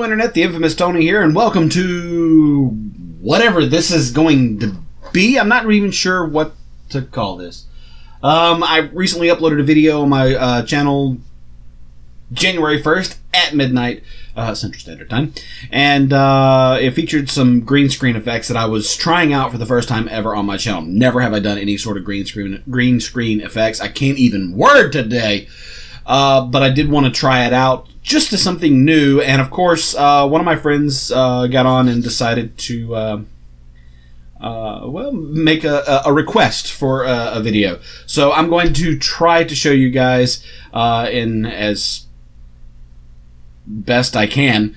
Hello Internet, the infamous Tony here, and welcome to whatever this is going to be. I'm not even sure what to call this. I recently uploaded a video on my channel January 1st at midnight Central Standard Time, and it featured some green screen effects that I was trying out for the first time ever on my channel. Never have I done any sort of green screen effects. I can't even word today. But I did want to try it out just as something new, and of course, one of my friends got on and decided to make a request for a video. So I'm going to try to show you guys in as best I can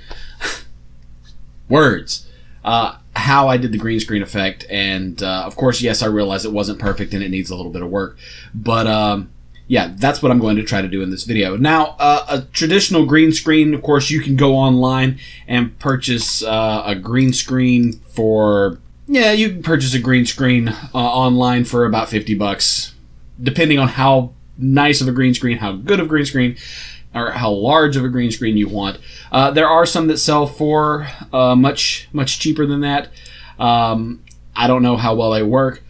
words how I did the green screen effect, and of course, yes, I realize it wasn't perfect and it needs a little bit of work, but yeah, that's what I'm going to try to do in this video. Now, a traditional green screen, of course, you can go online and purchase a green screen for... Yeah, you can purchase a green screen online for about $50, depending on how nice of a green screen, how good of a green screen, or how large of a green screen you want. There are some that sell for much cheaper than that. I don't know how well they work.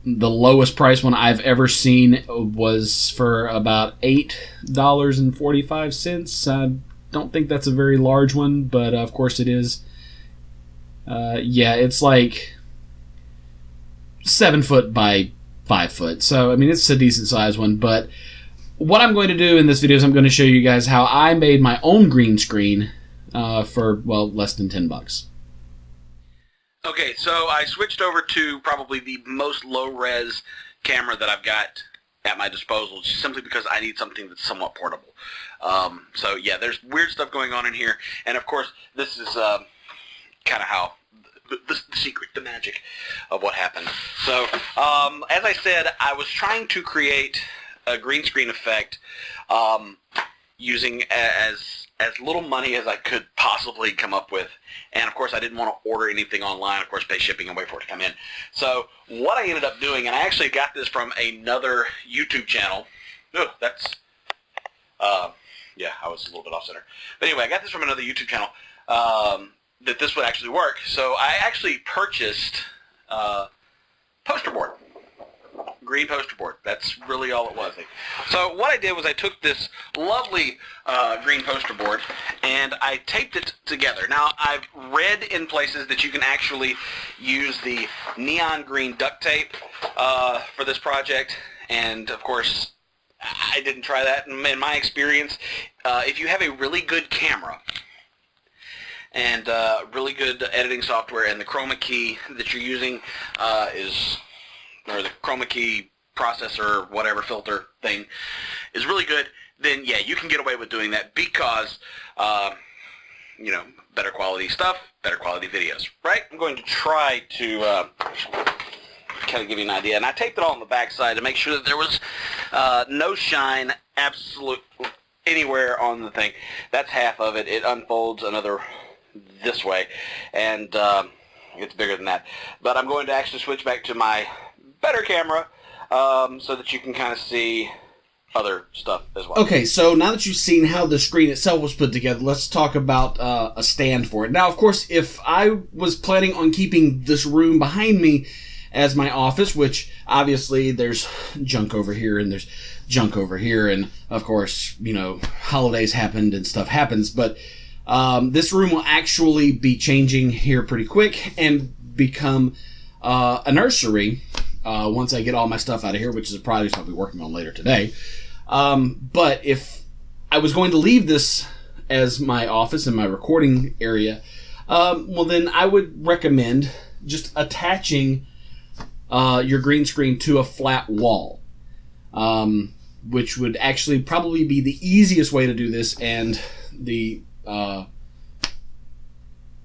The lowest price one I've ever seen was for about $8.45. I don't think that's a very large one, but of course it is. Yeah, it's like 7 foot by 5 foot. So, I mean, it's a decent size one. But what I'm going to do in this video is I'm going to show you guys how I made my own green screen for, well, less than $10. Okay, so I switched over to probably the most low-res camera that I've got at my disposal, simply because I need something that's somewhat portable. So yeah, there's weird stuff going on in here, and of course, this is kind of how the secret, the magic of what happened. So, as I said, I was trying to create a green screen effect using as little money as I could possibly come up with. And of course, I didn't want to order anything online, of course, pay shipping and wait for it to come in. So what I ended up doing, and I actually got this from another YouTube channel. Oh, that's, yeah, I was a little bit off center. But anyway, I got this from another YouTube channel that this would actually work. So I actually purchased poster board. Green poster board. That's really all it was. So what I did was I took this lovely green poster board and I taped it together. Now, I've read in places that you can actually use the neon green duct tape for this project, and of course I didn't try that. In my experience, if you have a really good camera and really good editing software, and the chroma key that you're using or the chroma key processor, whatever filter thing, is really good, then yeah, you can get away with doing that because, you know, better quality stuff, better quality videos, right? I'm going to try to kind of give you an idea, and I taped it all on the back side to make sure that there was no shine anywhere on the thing. That's half of it. It unfolds another this way, and it's bigger than that. But I'm going to actually switch back to my better camera so that you can kind of see other stuff as well. Okay, so now that you've seen how the screen itself was put together, let's talk about a stand for it. Now, of course, if I was planning on keeping this room behind me as my office, which obviously there's junk over here and there's junk over here, and of course, you know, holidays happened and stuff happens, but this room will actually be changing here pretty quick and become a nursery once I get all my stuff out of here, which is a project I'll be working on later today. But if I was going to leave this as my office and my recording area, well, then I would recommend just attaching your green screen to a flat wall, which would actually probably be the easiest way to do this and the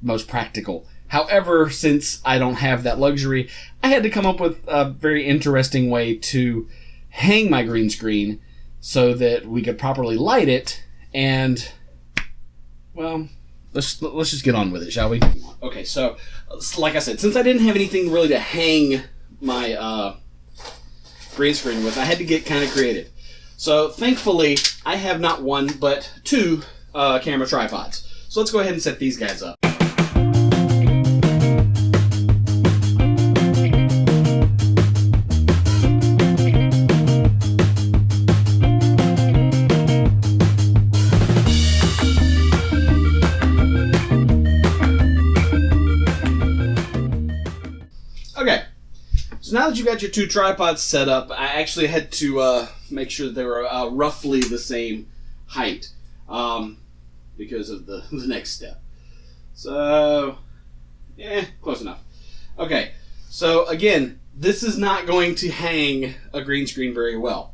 most practical. However, since I don't have that luxury, I had to come up with a very interesting way to hang my green screen so that we could properly light it, and, well, let's just get on with it, shall we? Okay, so, like I said, since I didn't have anything really to hang my green screen with, I had to get kind of creative. So, thankfully, I have not one, but two camera tripods. So let's go ahead and set these guys up. Okay, so now that you got your two tripods set up, I actually had to make sure that they were roughly the same height because of the next step. So, close enough. Okay, so again, this is not going to hang a green screen very well.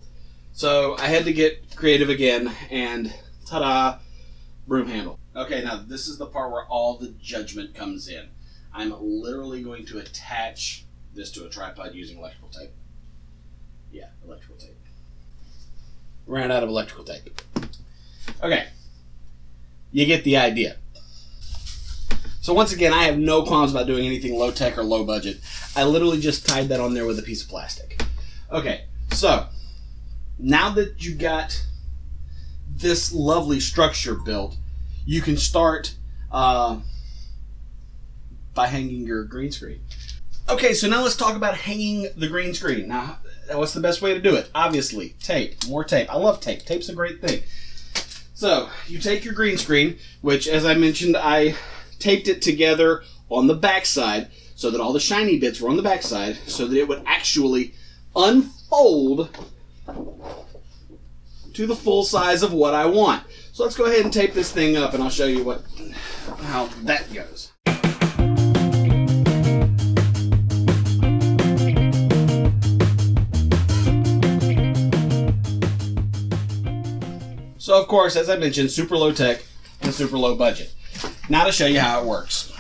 So I had to get creative again, and ta-da, broom handle. Okay, now this is the part where all the judgment comes in. I'm literally going to attach this to a tripod using electrical tape. Yeah, electrical tape. Ran out of electrical tape. Okay, you get the idea. So once again, I have no qualms about doing anything low tech or low budget. I literally just tied that on there with a piece of plastic. Okay, so now that you got this lovely structure built, you can start by hanging your green screen. Okay, so now let's talk about hanging the green screen. Now, what's the best way to do it? Obviously, tape. More tape. I love tape. Tape's a great thing. So, you take your green screen, which, as I mentioned, I taped it together on the back side so that all the shiny bits were on the back side so that it would actually unfold to the full size of what I want. So let's go ahead and tape this thing up and I'll show you how that goes. So of course, as I mentioned, super low tech and super low budget. Now to show you how it works.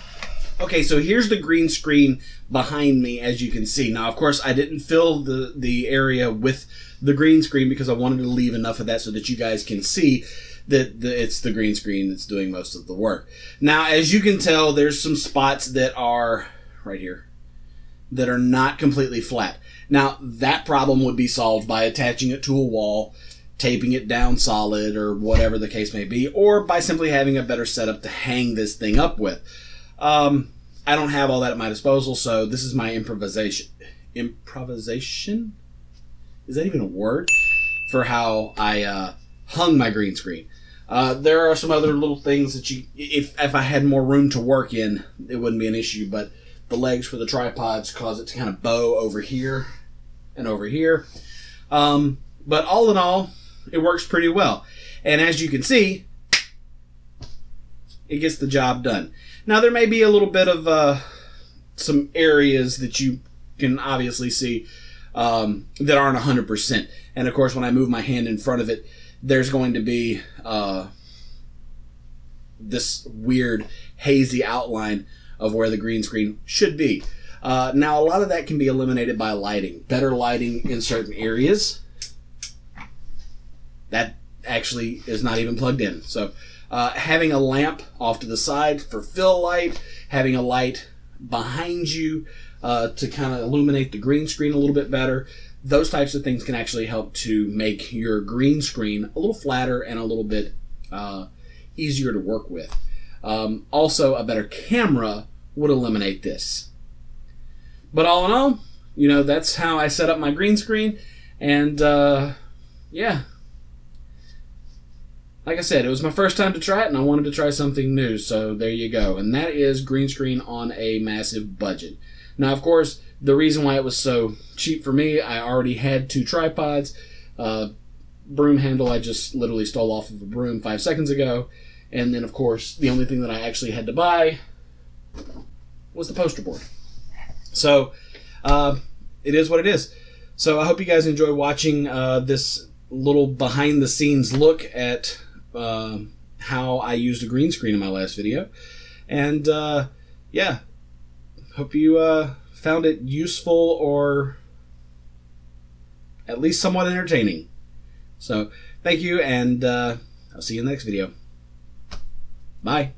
Okay, so here's the green screen behind me, as you can see. Now, of course, I didn't fill the area with the green screen because I wanted to leave enough of that so that you guys can see that it's the green screen that's doing most of the work. Now, as you can tell, there's some spots that are right here that are not completely flat. Now, that problem would be solved by attaching it to a wall, taping it down solid, or whatever the case may be, or by simply having a better setup to hang this thing up with. I don't have all that at my disposal, so this is my improvisation. Improvisation? Is that even a word? For how I hung my green screen. There are some other little things that if I had more room to work in, it wouldn't be an issue, but the legs for the tripods cause it to kind of bow over here and over here. But all in all, it works pretty well. And as you can see, it gets the job done. Now, there may be a little bit of some areas that you can obviously see that aren't 100%. And of course, when I move my hand in front of it, there's going to be this weird hazy outline of where the green screen should be. Now, a lot of that can be eliminated by lighting. Better lighting in certain areas. That actually is not even plugged in. So having a lamp off to the side for fill light, having a light behind you to kind of illuminate the green screen a little bit better, those types of things can actually help to make your green screen a little flatter and a little bit easier to work with. Also, a better camera would eliminate this. But all in all, that's how I set up my green screen. And yeah. Like I said, it was my first time to try it, and I wanted to try something new, so there you go. And that is green screen on a massive budget. Now, of course, the reason why it was so cheap for me, I already had two tripods. Broom handle I just literally stole off of a broom 5 seconds ago. And then, of course, the only thing that I actually had to buy was the poster board. So, it is what it is. So, I hope you guys enjoy watching this little behind-the-scenes look at how I used a green screen in my last video. And, yeah, hope you found it useful or at least somewhat entertaining. So, thank you, and I'll see you in the next video. Bye.